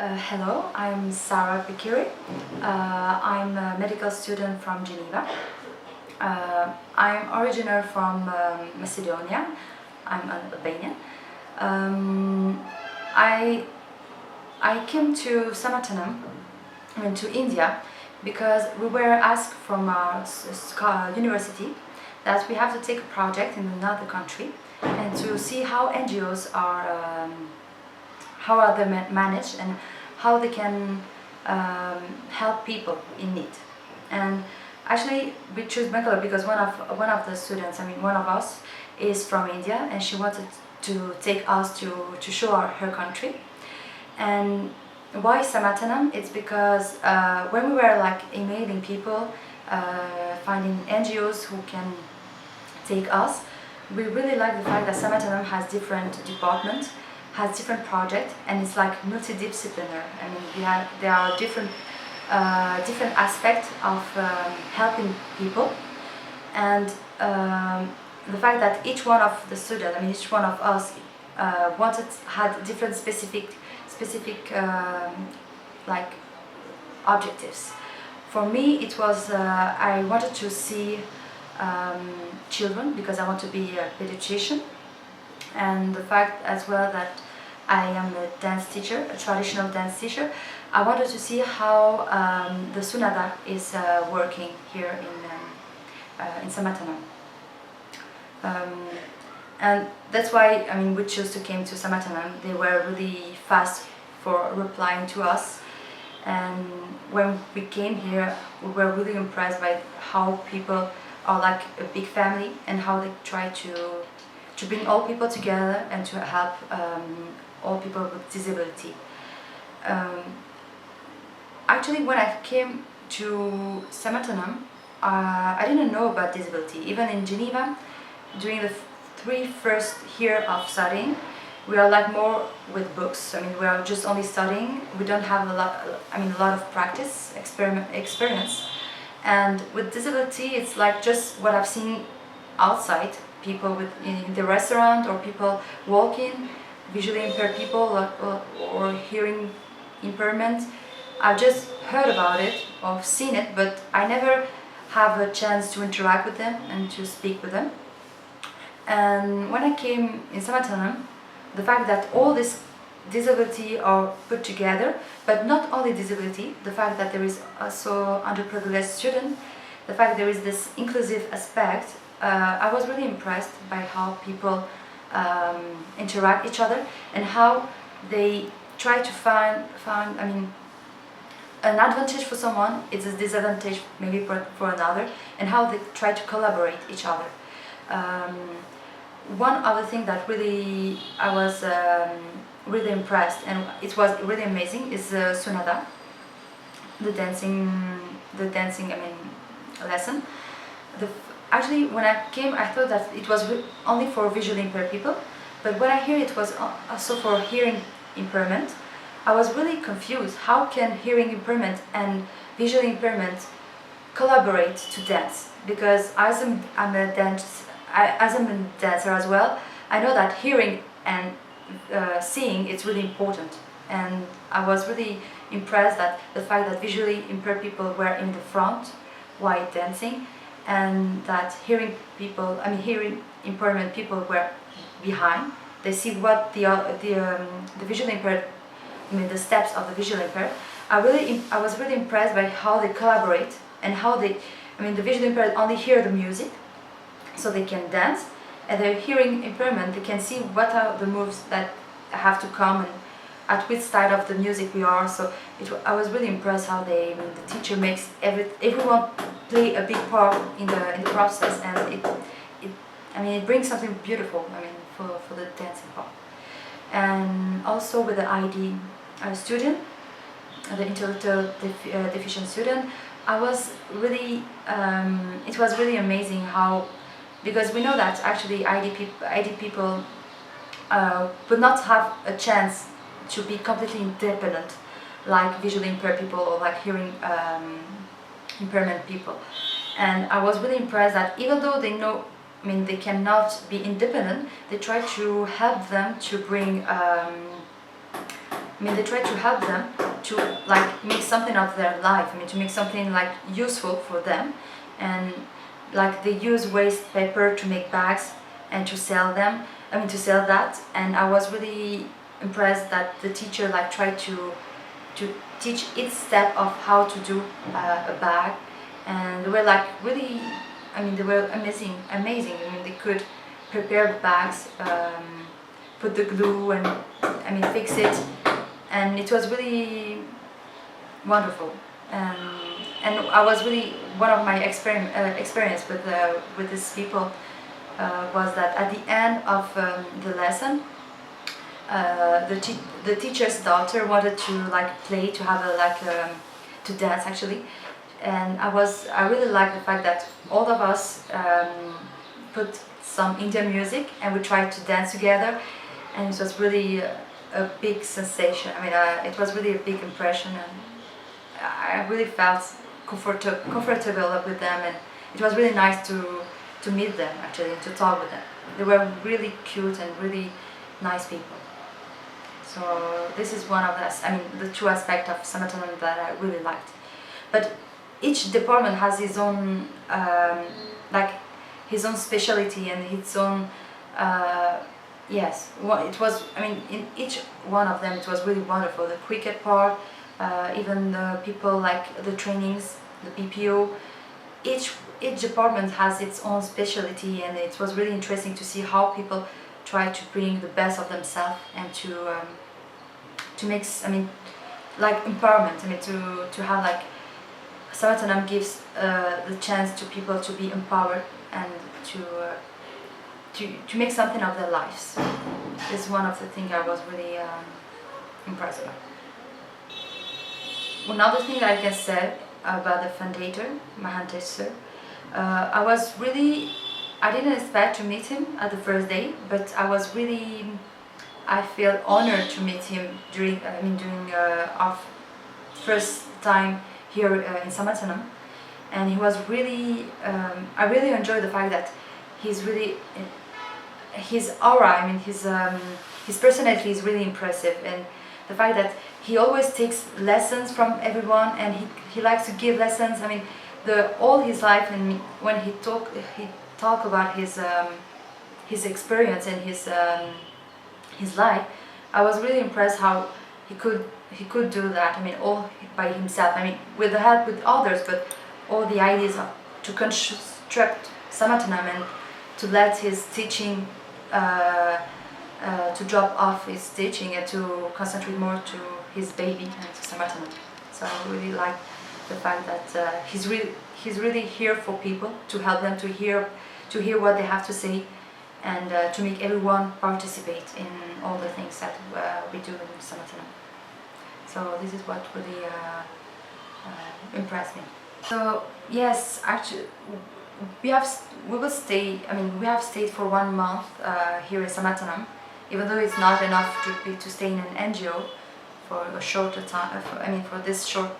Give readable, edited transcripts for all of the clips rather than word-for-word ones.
Hello, I'm Sarah Bekiri. I'm a medical student from Geneva. I'm originally from Macedonia. I'm an Albanian. I came to Samarthanam, to India, because we were asked from our university that we have to take a project in another country and to see how NGOs are how are they managed and how they can help people in need. And actually, we chose Bangalore because one of the students, one of us, is from India, and she wanted to take us to show her country. And why Samarthanam? It's because when we were like emailing people, finding NGOs who can take us, we really like the fact that Samarthanam has different departments, has different projects, and it's like multidisciplinary. There are different aspects of helping people, and the fact that each one of the students, each one of us, had different specific like objectives. For me, it was I wanted to see children because I want to be a pediatrician, and the fact as well that I am a dance teacher, a traditional dance teacher. I wanted to see how the Sunada is working here in Samarthanam. And that's why we chose to came to Samarthanam. They were really fast for replying to us, and when we came here, we were really impressed by how people are like a big family and how they try to bring all people together and to help all people with disability. Actually, when I came to Samarthanam, I didn't know about disability. Even in Geneva, during the three first years of studying, we are like more with books. We are just only studying. We don't have a lot of practice, experience. And with disability, it's like just what I've seen outside. People in the restaurant, or people walking, visually impaired people, or hearing impairment. I've just heard about it or seen it, but I never have a chance to interact with them and to speak with them. And when I came in Samarthanam, the fact that all this disability are put together, but not only disability, the fact that there is also underprivileged student, the fact there is this inclusive aspect, I was really impressed by how people interact each other and how they try to find an advantage for someone, it's a disadvantage maybe for another, and how they try to collaborate each other. One other thing that really I was really impressed, and it was really amazing, is Sunada, the dancing lesson. Actually, when I came, I thought that it was only for visually impaired people, but when I hear it was also for hearing impairment, I was really confused. How can hearing impairment and visual impairment collaborate to dance? Because as I'm a dancer as well, I know that hearing and seeing is really important. And I was really impressed that the fact that visually impaired people were in the front while dancing, and that hearing impairment people were behind. They see what the visually impaired, the steps of the visually impaired. I was really impressed by how they collaborate and how the visually impaired only hear the music, so they can dance, and the hearing impairment, they can see what are the moves that have to come and at which side of the music we are. So I was really impressed how the teacher makes everyone play a big part in the process, and it brings something beautiful for the dancing part. And also with the ID student, the intellectual deficient student, I was really it was really amazing how, because we know that actually ID people would not have a chance to be completely independent like visually impaired people or like hearing impairment people. And I was really impressed that even though they know, they cannot be independent, they try to help them to bring I mean, they try to help them to like make something of their life. I mean, to make something like useful for them, and like they use waste paper to make bags and to sell them. I mean, to sell that. And I was really impressed that the teacher like tried to teach each step of how to do a bag, and they were like really. I mean, they were amazing. I mean, they could prepare bags, put the glue, and I mean, fix it, and it was really wonderful. And I was really one of my experience with these people was that at the end of the lesson, the teacher's daughter wanted to like play, to have a to dance actually, and I really liked the fact that all of us put some Indian music and we tried to dance together, and it was really a big sensation. I mean, it was really a big impression, and I really felt comfortable with them, and it was really nice to meet them actually, and to talk with them. They were really cute and really nice people. So this is one of the two aspects of Samarthanam that I really liked. But each department has his own his own specialty and its own yes. It was, I mean, in each one of them it was really wonderful. The cricket part, even the people like the trainings, the PPO. Each department has its own specialty, and it was really interesting to see how people try to bring the best of themselves and to make, I mean, like empowerment. I mean, to have like Samarthanam gives the chance to people to be empowered and to make something of their lives. This is one of the things I was really impressed by. Another thing I can say about the fundator, Mahantesh sir, I didn't expect to meet him at the first day, but I feel honored to meet him during our first time here in Samarthanam, and he was really. I really enjoyed the fact that he's really his aura. I mean, his personality is really impressive, and the fact that he always takes lessons from everyone, and he likes to give lessons. I mean, all his life, and when he talk about his experience and his life, I was really impressed how he could do that. I mean, all by himself. I mean, with the help with others, but all the ideas to construct Samarthanam and to let his teaching to drop off his teaching and to concentrate more to his baby and to Samarthanam. So I really like the fact that he's really here for people, to help them to hear what they have to say, and to make everyone participate in all the things that we do in Samarthanam. So this is what really impressed me. So yes, actually, we have stayed for 1 month here in Samarthanam, even though it's not enough to stay in an NGO for a shorter time. For this short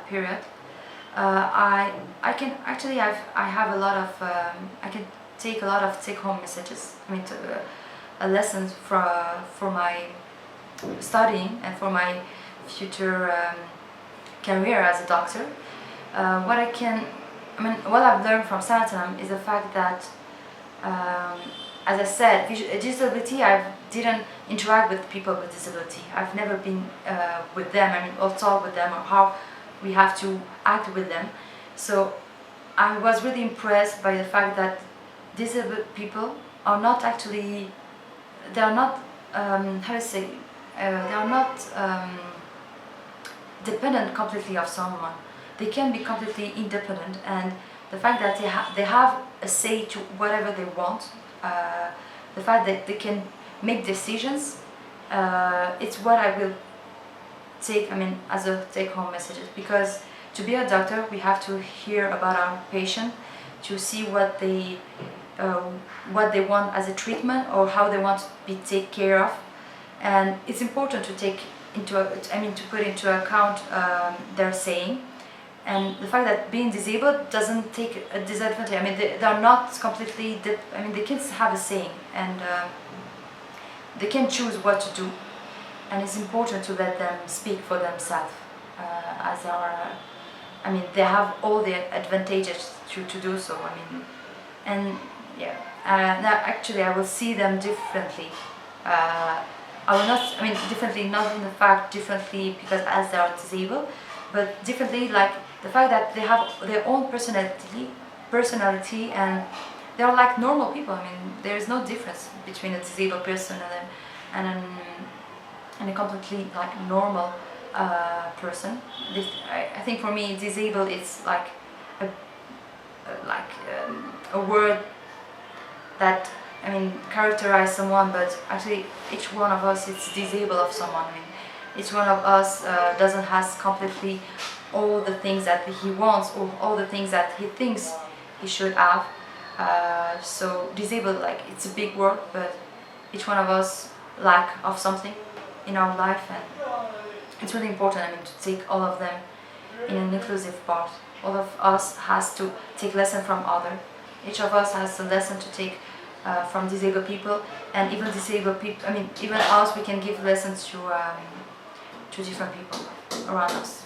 period. I have a lot of I can take a lot of take-home messages. I mean, lessons for my studying and for my future career as a doctor. What I've learned from Samarthanam is the fact that, as I said, disability. I didn't interact with people with disability. I've never been with them. I mean, or talk with them, or how we have to act with them. So I was really impressed by the fact that disabled people are not actually, they are not, they are not dependent completely of someone. They can be completely independent, and the fact that they have a say to whatever they want, the fact that they can make decisions, it's what I will take, as a take-home message. Because to be a doctor, we have to hear about our patient, to see what they want as a treatment, or how they want to be taken care of, and it's important to take to put into account their saying, and the fact that being disabled doesn't take a disadvantage. I mean, they are not completely. They can have a saying, and they can choose what to do. and it's important to let them speak for themselves, as they are. I mean, they have all the advantages to do so. I mean, and yeah, now actually I will see them differently. I will not. I mean, differently, not in the fact differently because as they are disabled, but differently like the fact that they have their own personality, and they are like normal people. I mean, there is no difference between a disabled person and a completely like normal person. I think for me, disabled is like a word that, I mean, characterize someone, but actually each one of us is disabled of someone. I mean, each one of us doesn't has completely all the things that he wants or all the things that he thinks he should have. So disabled, like, it's a big word, but each one of us lack of something in our life, and it's really important, I mean, to take all of them in an inclusive part. All of us has to take lesson from other. Each of us has a lesson to take from disabled people, and even disabled people. I mean, even us, we can give lessons to different people around us.